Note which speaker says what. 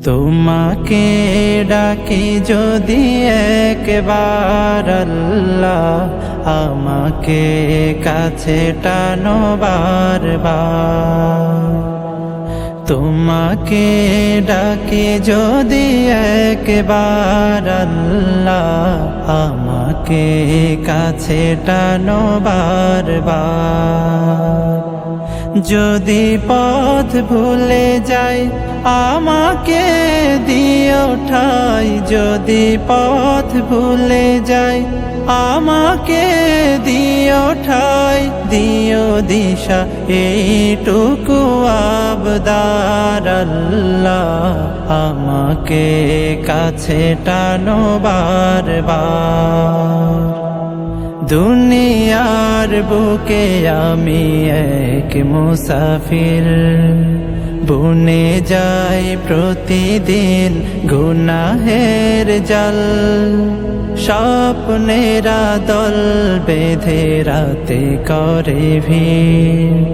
Speaker 1: তোমাকে ডাকি যদি একবার আল্লাহ, আমাকে কাছে টানো বারবার। তোমাকে ডাকি যদি একবার আল্লাহ, আমাকে কাছে টানো বারবার। যদি পথ ভুলে যাই আমাকে দিও ঠাই, যদি পথ ভুলে যাই আমাকে দিও ঠাই, দিও দিশা এইটুকু আবদার আল্লাহ, আমাকে কাছে টানো বারবার। দুনিয়ার বুকে আমি এক মুসাফির, বুনে যাই প্রতিদিন গুনাহের জাল। স্বপ্নেরা দল বেঁধে রাতে করে ভিড়।